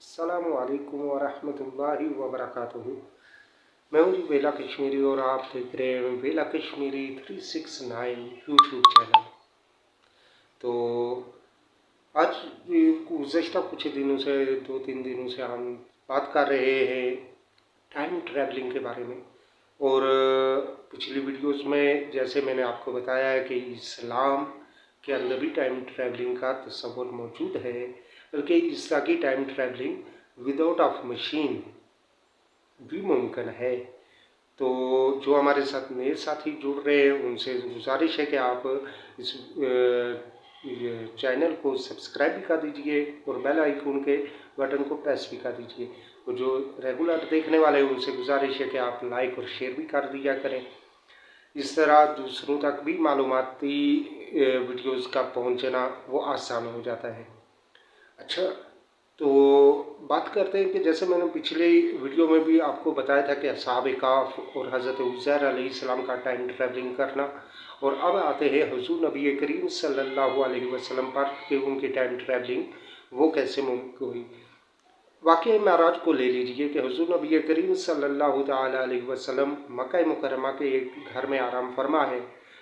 अस्सलामु अलैकुम वरहमतुल्लाहि वबरकातुहू। मैं हूँ वेला कश्मीरी और आप देख रहे हैं वेला कश्मीरी 369 यूट्यूब चैनल। तो आज गुज़श्ता कुछ दिनों से 2-3 दिनों से हम बात कर रहे हैं टाइम ट्रैवलिंग के बारे में। और पिछली वीडियोस में जैसे मैंने आपको बताया है कि इस्लाम के अंदर भी टाइम ट्रैवलिंग का तस्वुर मौजूद है, बल्कि इस तरह की time travelling without of machine भी मुमकिन है। तो जो हमारे साथ नए साथी जुड़ रहे हैं उनसे गुजारिश है कि आप इस चैनल को सब्सक्राइब भी कर दीजिए और बेल आइकन के बटन को प्रेस भी कर दीजिए। और जो रेगुलर देखने वाले हैं उनसे गुजारिश है कि आप लाइक और शेयर भी कर दिया करें। इस तरह दूसरों तक भी मालूमाती वीडियोस का पहुंचना वो आसान हो जाता है। अच्छा, तो बात करते हैं कि जैसे मैंने पिछले वीडियो में भी आपको बताया था कि असहाब काफ और हज़रत उज़ैर अलैहिस्सलाम का टाइम ट्रैवलिंग करना, और अब आते हैं हुज़ूर नबी करीम सल्लल्लाहु अलैहि वसल्लम पर कि उनकी टाइम ट्रैवलिंग वो कैसे मुमकिन हुई। वाक़या मेराज को ले लीजिए कि हुज़ूर नबी करीम सल्लल्लाहु ताला अलैहि वसल्लम मक्का मुकर्रमा के एक घर में आराम फरमा है।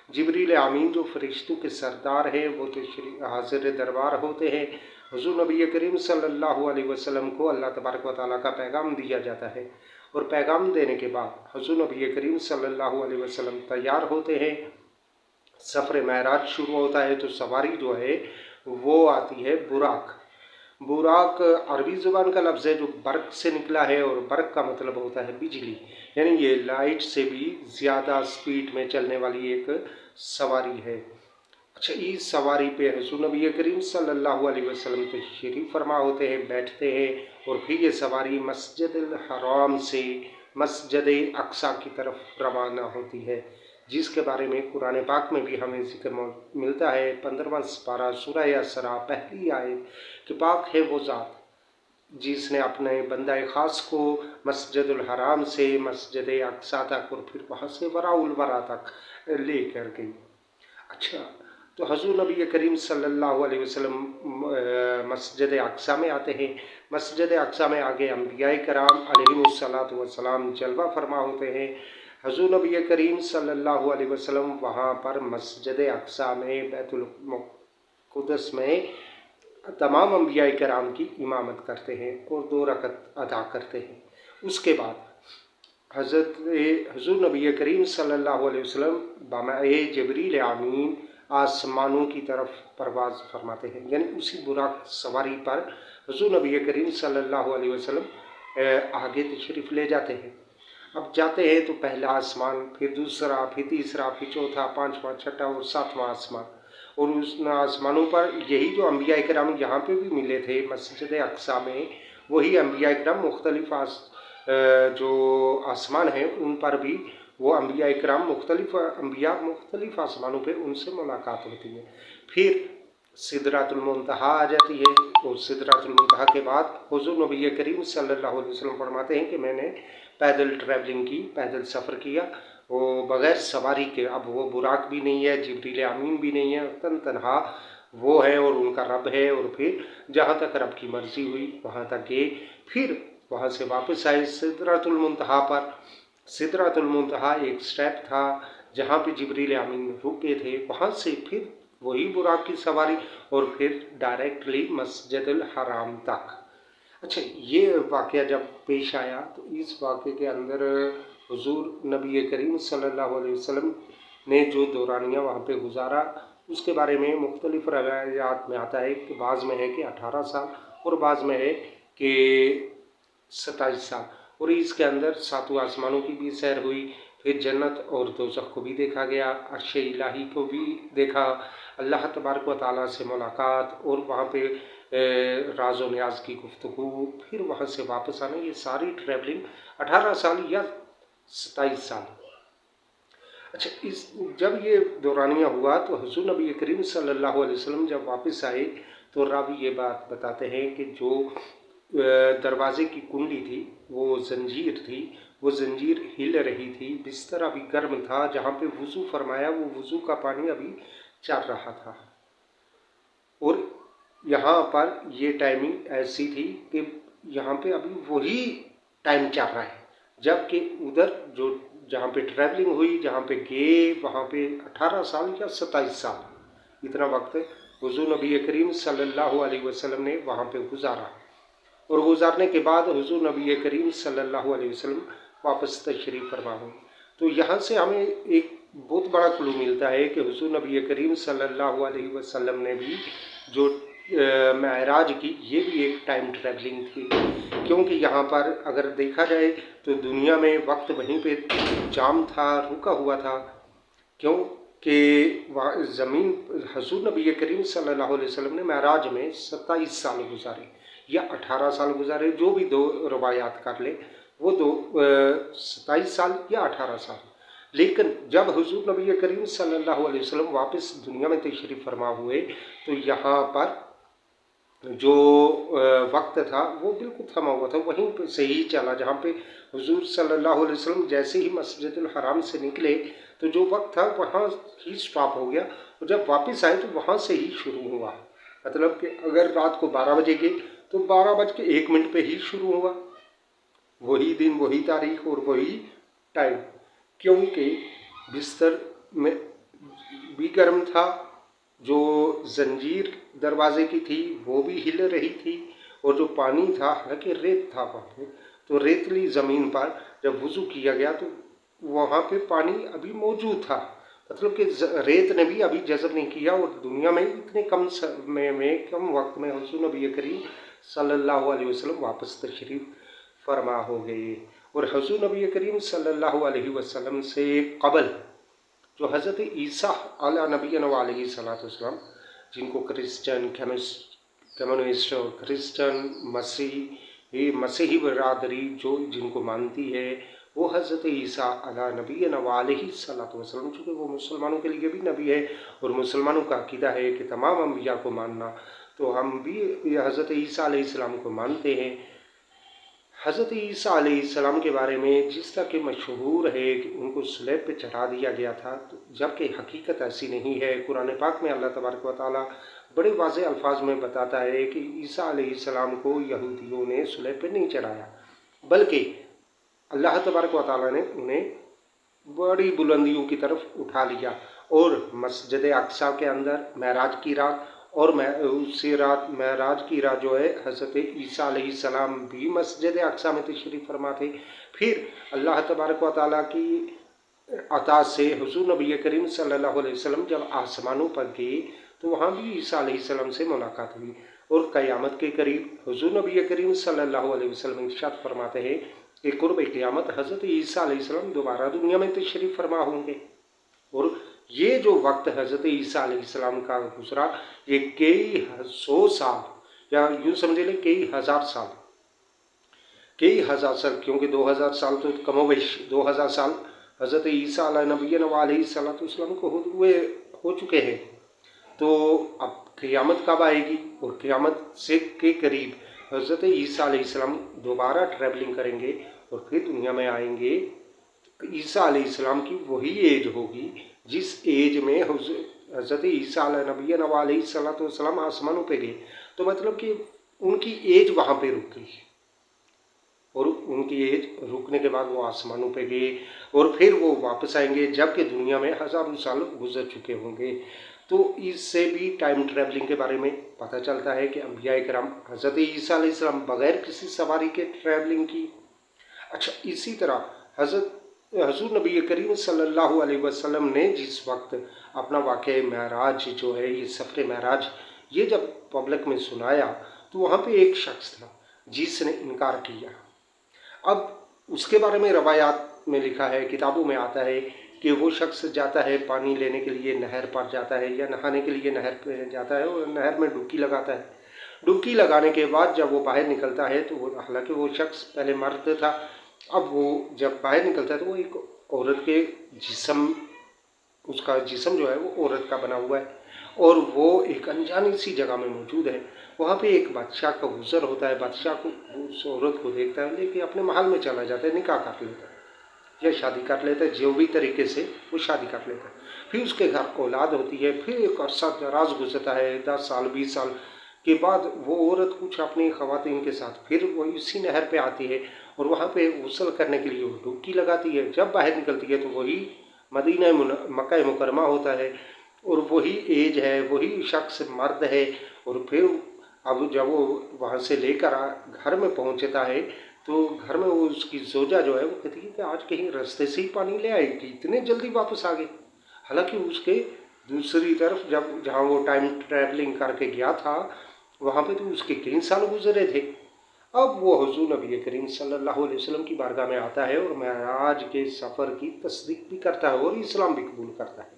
जिब्रील आमीन जो फरिश्तों के सरदार हैं वो तो हाजिर दरबार होते हैं। हुज़ूर नबी करीम सल्लल्लाहु अलैहि वसल्लम को अल्लाह तबारक व तआला का पैगाम दिया जाता है, और पैगाम देने के बाद हुज़ूर नबी करीम सल्लल्लाहु अलैहि वसल्लम तैयार होते हैं। सफ़र मेराज शुरू होता है तो सवारी जो है वो आती है बुराक। बुराक अरबी ज़ुबान का लफ्ज़ है जो बर्क से निकला है, और बर्क का मतलब होता है बिजली, यानी ये लाइट से भी ज़्यादा स्पीड में चलने वाली एक सवारी है। अच्छा, इस सवारी पे हुज़ूर नबी करीम सल्लल्लाहु अलैहि वसल्लम तशरीफ़ फरमा होते हैं, बैठते हैं, और फिर ये सवारी मस्जिदुल हराम से मस्जिद अक्सा की तरफ रवाना होती है, जिसके बारे में कुरान पाक में भी हमें जिक्र मिलता है। 15वां पारा सूरह असरा पहली आयत कि पाक है वो ज़ात जिसने अपने बंदा ख़ास को मस्जिदुल हराम से मस्जिद अक्सा तक और फिर वहाँ से वराउल वरा तक ले कर गई। अच्छा, तो हुज़ूर नबी करीम सल्लल्लाहु अलैहि वसल्लम मस्जिद अक्सा में आते हैं। मस्जिद अक्सा में आगे अंबिया कराम अलैहिमुस्सलातु वस्सलाम जलवा फरमा होते हैं। हुज़ूर नबी करीम सल्लल्लाहु अलैहि वसल्लम वहाँ पर मस्जिद अक्सा में बैतुल मुक़द्दस में तमाम अंबिया कराम की इमामत करते हैं और 2 रकत अदा करते हैं। उसके बाद हुज़ूर नबी करीम सल्लल्लाहु अलैहि वसल्लम बमाए जिब्रील आमीन आसमानों की तरफ परवाज़ फरमाते हैं, यानी उसी बुराक सवारी पर हुज़ूर नबी करीम सल्लल्लाहु अलैहि वसल्लम आगे तशरीफ़ ले जाते हैं। अब जाते हैं तो पहला आसमान, फिर दूसरा, फिर तीसरा, फिर चौथा, 5वां, 6वां और 7वां आसमान, और उस आसमानों पर यही जो अंबिया कराम यहाँ पे भी मिले थे मस्जिद अक्सा में, वही अंबिया कराम मुख्तलिफ जो आसमान हैं उन पर भी वो अंबिया कराम मुख्तलिफ आसमानों पे उनसे मुलाकात होती है। फिर सिदरातुल मुंतहा आ जाती है, और सिदरातुल मुंतहा के बाद हुज़ूर नबी करीम सल्लल्लाहु अलैहि वसल्लम फरमाते हैं कि मैंने पैदल ट्रैवलिंग की, पैदल सफ़र किया, वो बग़ैर सवारी के। अब वो बुराक भी नहीं है, जिब्रील आमीन भी नहीं है, तन्हा वो है और उनका रब है। और फिर जहाँ तक रब की मर्ज़ी हुई वहाँ तक गए, फिर वहाँ से वापस आए सिदरातुल मुंतहा पर। सिदरातुल मुंतहा एक स्टेप था जहाँ पे जिब्रील आमीन रुके थे, वहाँ से फिर वही बुराक की सवारी, और फिर डायरेक्टली मस्जिदुल हराम तक। अच्छा, ये वाक़या जब पेश आया तो इस वाक़े के अंदर हुज़ूर नबी करीम सल्लल्लाहु अलैहि वसल्लम ने जो दौरानिया वहाँ पे गुजारा उसके बारे में मुख्तलिफ़ रवायात में आता है कि बाज़ में है कि 18 साल और बाज़ में है कि 27 साल, और इसके अंदर 7 आसमानों की भी सैर हुई, फिर जन्नत और दोज़ख को भी देखा गया, अर्श इलाही को भी देखा, अल्लाह तबारक व तआला से मुलाकात, और वहाँ पे राज व न्याज की गुफ्तगू, फिर वहाँ से वापस आना, ये सारी ट्रैवलिंग 18 साल या 27 साल। अच्छा, इस जब ये दौरानिया हुआ तो हुज़ूर नबी करीम सल्लल्लाहु अलैहि वसल्लम जब वापस आए तो रावी ये बात बताते हैं कि जो दरवाज़े की कुंडी थी, वो जंजीर थी, वो जंजीर हिल रही थी, बिस्तर अभी गर्म था, जहाँ पे वज़ू फरमाया वो वज़ू का पानी अभी चल रहा था, और यहाँ पर ये टाइमिंग ऐसी थी कि यहाँ पे अभी वही टाइम चल रहा है, जबकि उधर जो जहाँ पे ट्रैवलिंग हुई, जहाँ पे गए, वहाँ पे 18 साल या 27 साल इतना वक्त हुजूर नबी करीम सल्लल्लाहु अलैहि वसल्लम ने वहाँ पे गुजारा। और गुजारने के बाद हुजूर नबी करीम सल्लल्लाहु अलैहि वसल्लम वापस तशरीफ़ फरमा हुए। तो यहाँ से हमें एक बहुत बड़ा क्लू मिलता है कि हुजूर नबी करीम सल्लल्लाहु अलैहि वसल्लम ने भी जो मेराज की, ये भी एक टाइम ट्रैवलिंग थी। क्योंकि यहाँ पर अगर देखा जाए तो दुनिया में वक्त वहीं पे जाम था, रुका हुआ था। क्यों कि वहाँ ज़मीन हुजूर नबी करीम सल्लल्लाहु अलैहि वसल्लम ने मेराज में 27 साल गुजारे या 18 साल गुजारे, जो भी दो रवायात कर ले, वो 27 साल या 18 साल। लेकिन जब हुजूर नबी करीम सल्लल्लाहु अलैहि वसल्लम वापस दुनिया में तशरीफ़ फरमा हुए तो यहाँ पर जो वक्त था वो बिल्कुल थमा हुआ था, वहीं पे से ही चला। जहाँ पे हुजूर सल्लल्लाहु अलैहि वसल्लम जैसे ही मस्जिदुल हराम से निकले तो जो वक्त था वहाँ ही स्टॉप हो गया, और जब वापस आए तो वहाँ से ही शुरू हुआ। मतलब कि अगर रात को 12 बजे गए तो 12:01 पे ही शुरू हुआ, वही दिन, वही तारीख और वही टाइम। क्योंकि बिस्तर में भी गर्म था, जो जंजीर दरवाजे की थी वो भी हिल रही थी, और जो पानी था, हालांकि रेत था वहाँ पे, तो रेतली ज़मीन पर जब वुज़ू किया गया तो वहाँ पे पानी अभी मौजूद था। मतलब कि रेत ने भी अभी जज़ब नहीं किया, और दुनिया में इतने कम समय में, कम वक्त में हुजूर नबी करीम सल्लल्लाहु अलैहि वसल्लम वापस तशरीफ़ फरमा हो गए। और हुजूर नबी करीम सल्लल्लाहु अलैहि वसल्लम से क़बल जो हज़रत ईसा अला नबीना व अलैहिस्सलातु वस्सलाम, जिनको क्रिश्चियन, कम्युनिस्ट और क्रिश्चियन, मसीही बरादरी जो जिनको मानती है, वो हज़रत ईसा अला नबीना व अलैहिस्सलातु वस्सलाम, चूँकि वो मुसलमानों के लिए भी नबी है और मुसलमानों का अक़ीदा है कि तमाम अम्बिया को मानना, तो हम भी हज़रत ईसा अलैहिस्सलाम को मानते हैं। हज़रत ईसा अलैहिस्सलाम के बारे में जिस तरह के मशहूर है कि उनको स्लैब पे चढ़ा दिया गया था, तो जबकि हकीकत ऐसी नहीं है। कुरान पाक में अल्लाह तबारक व तआला बड़े वाज़ेह अल्फाज में बताता है कि ईसा अलैहिस्सलाम को यहूदियों ने स्लैब पे नहीं चढ़ाया, बल्कि अल्लाह तबारक व तआला ने उन्हें बड़ी बुलंदियों की तरफ उठा लिया, और मस्जिद अक्सा के अंदर मेराज की रात, और उसी रात मेराज की रात जो है हज़रत ईसा अलैहिस्सलाम भी मस्जिद अक्सा में तशरीफ़ फरमा थे। फिर अल्लाह तबारक व तआला की अता से हुजूर नबी करीम सल्लल्लाहु अलैहि वसल्लम जब आसमानों पर गए तो वहाँ भी ईसा अलैहिस्सलाम से मुलाकात हुई, और क़यामत के करीब हुजूर नबी करीम सल्लल्लाहु अलैहि वसल्लम इरशाद फरमाते हैं कि कुर्ब क़यामत हज़रत ईसा अलैहिस्सलाम दोबारा दुनिया में तशरीफ़ फरमा होंगे। और ये जो वक्त हज़रत ईसा अलैहिस्सलाम का गुजरा, ये कई 100 साल या यूँ समझ लें कई हज़ार साल, क्योंकि 2000 साल तो कमोबेश 2000 साल हज़रत ईसा अला नबीना व अलैहिस्सलातु वस्सलाम को हो चुके हैं। तो अब क़यामत कब आएगी, और क़यामत से के करीब हज़रत ईसा अलैहिस्सलाम दोबारा ट्रैवलिंग करेंगे और फिर दुनिया में आएंगे। ईसा अलैहिस्सलाम की वही एज होगी जिस एज में हज़रत ईसा अला नबीना व अलैहिस्सलातु वस्सलाम आसमानों पे गए। तो मतलब कि उनकी एज वहाँ पे रुक गई, और उनकी एज रुकने के बाद वो आसमानों पे गए, और फिर वो वापस आएंगे जबकि दुनिया में हज़ारों साल गुजर चुके होंगे। तो इससे भी टाइम ट्रैवलिंग के बारे में पता चलता है कि अंबिया किराम हज़रत ईसा अलैहिस्सलाम बग़ैर किसी सवारी के ट्रैवलिंग की। अच्छा, इसी तरह हुजूर नबी करीम सल्लल्लाहु अलैहि वसल्लम ने जिस वक्त अपना वाक़या मेराज जो है, ये सफ़र मेराज, ये जब पब्लिक में सुनाया तो वहाँ पे एक शख्स था जिसने इनकार किया। अब उसके बारे में रवायात में लिखा है, किताबों में आता है कि वो शख्स जाता है पानी लेने के लिए, नहर पर जाता है या नहाने के लिए नहर पर जाता है, और नहर में डुबकी लगाता है। डुबकी लगाने के बाद जब वो बाहर निकलता है तो हालांकि वो शख्स पहले मर्द था, अब वो जब बाहर निकलता है तो वो एक औरत के जिस्म, उसका जिस्म जो है वो औरत का बना हुआ है, और वो एक अनजानी सी जगह में मौजूद है। वहाँ पे एक बादशाह का गुजर होता है, बादशाह को उस औरत को देखता है, लेके अपने महल में चला जाता है, निकाह कर लेता है या शादी कर लेता है, जो भी तरीके से वो शादी कर लेता है। फिर उसके घर औलाद होती है, फिर एक अर्सा दराज गुजरता है, 10 साल 20 साल के बाद वो औरत कुछ अपनी ख़वातीन के साथ फिर वो इसी नहर पे आती है और वहाँ पे गुस्ल करने के लिए वो डुबकी लगाती है। जब बाहर निकलती है तो वही मदीना मक्का मुकरमा होता है और वही एज है, वही शख्स मर्द है। और फिर अब जब वो वहाँ से लेकर घर में पहुँचता है तो घर में वो उसकी जोजा जो है वो कहती है कि आज कहीं रास्ते से ही पानी ले आई कि इतने जल्दी वापस आ गए। हालांकि उसके दूसरी तरफ जब जहाँ वो टाइम ट्रैवलिंग करके गया था वहाँ पे तो उसके कई साल गुजरे थे। अब वो हुजूर नबी करीम सल्लल्लाहु अलैहि वसल्लम की बारगाह में आता है और महराज के सफ़र की तस्दीक भी करता है और इस्लाम भी कबूल करता है।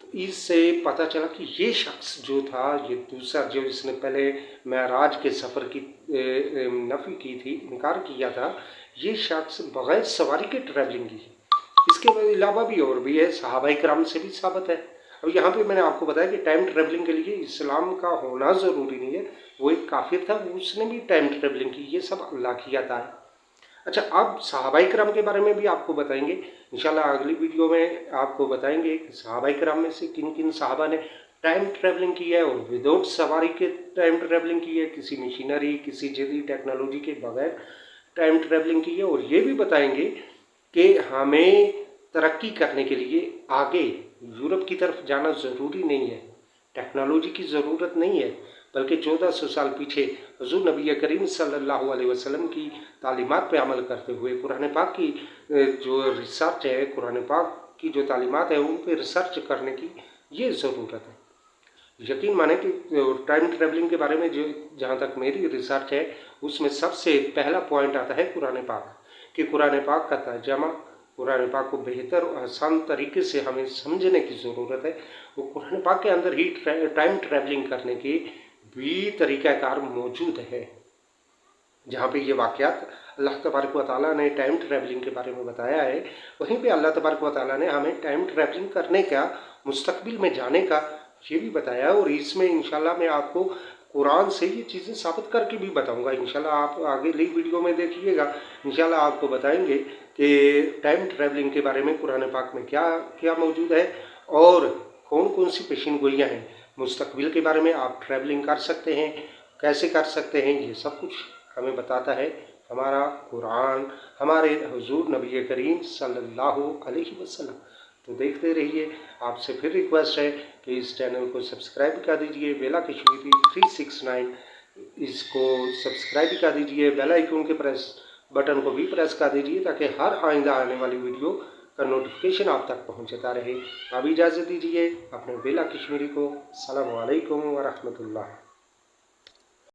तो इससे पता चला कि ये शख्स जो था, ये दूसरा जो इसने पहले महराज के सफ़र की नफ़ी की थी, इनकार किया था, ये शख्स बग़ैर सवारी के ट्रैवलिंग की है। इसके अलावा भी और भी है, सहाबाए किराम से भी साबित है। अब यहाँ पे मैंने आपको बताया कि टाइम ट्रैवलिंग के लिए इस्लाम का होना ज़रूरी नहीं है। वो एक काफिर था, उसने भी टाइम ट्रैवलिंग की, ये सब अल्लाह की अता है। अच्छा, अब सहाबाए किराम के बारे में भी आपको बताएंगे इंशाल्लाह। अगली वीडियो में आपको बताएंगे कि सहाबाए किराम में से किन किन सहाबा ने टाइम ट्रैवलिंग की है और विदाउट सवारी के टाइम ट्रैवलिंग की है, किसी मशीनरी किसी जदीद टेक्नोलॉजी के बगैर टाइम ट्रैवलिंग की है। और ये भी बताएंगे कि हमें तरक्की करने के लिए आगे यूरोप की तरफ जाना ज़रूरी नहीं है, टेक्नोलॉजी की ज़रूरत नहीं है, बल्कि 1400 साल पीछे हुजूर नबी करीम सल्लल्लाहु अलैहि वसल्लम की तालीमात पे अमल करते हुए कुरान पाक की जो रिसर्च है, कुरान पाक की जो तालीमात है उन पे रिसर्च करने की ये ज़रूरत है। यकीन माने कि टाइम ट्रैवलिंग के बारे में जो जहाँ तक मेरी रिसर्च है उसमें सबसे पहला पॉइंट आता है कुरान पाक, कि कुरान पाक का तर्जमा, कुरान पाक को बेहतर और आसान तरीके से हमें समझने की ज़रूरत है। वो कुरान पाक के अंदर ही टाइम ट्रैवलिंग करने के भी तरीक़ाकार मौजूद है। जहाँ पे ये वाक़यात अल्लाह तबारक व तआला ने टाइम ट्रैवलिंग के बारे में बताया है, वहीं पे अल्लाह तबारक व तआला ने हमें टाइम ट्रैवलिंग करने का, मुस्तकबिल में जाने का ये भी बताया। और इसमें इंशाल्लाह मैं आपको कुरान से ये चीज़ें साबित करके भी बताऊंगा। इंशाल्लाह आप आगे ली वीडियो में देखिएगा, इंशाल्लाह आपको बताएंगे कि टाइम ट्रैवलिंग के बारे में कुरान पाक में क्या क्या मौजूद है और कौन कौन सी पेशीन गोइयाँ हैं। मुस्तकबिल के बारे में आप ट्रैवलिंग कर सकते हैं, कैसे कर सकते हैं, ये सब कुछ हमें बताता है हमारा कुरान, हमारे हुजूर नबी करीम सल्लल्लाहु अलैहि वसल्लम। तो देखते रहिए। आपसे फिर रिक्वेस्ट है कि इस चैनल को सब्सक्राइब कर दीजिए, बेला कश्मीरी 369 इसको सब्सक्राइब कर दीजिए, बेल आइकन के बटन को भी प्रेस कर दीजिए ताकि हर आइंदा आने वाली वीडियो का नोटिफिकेशन आप तक पहुंचता रहे। अब इजाज़त दीजिए अपने बेला कश्मीरी को। अस्सलामु अलैकुम व रहमतुल्लाह।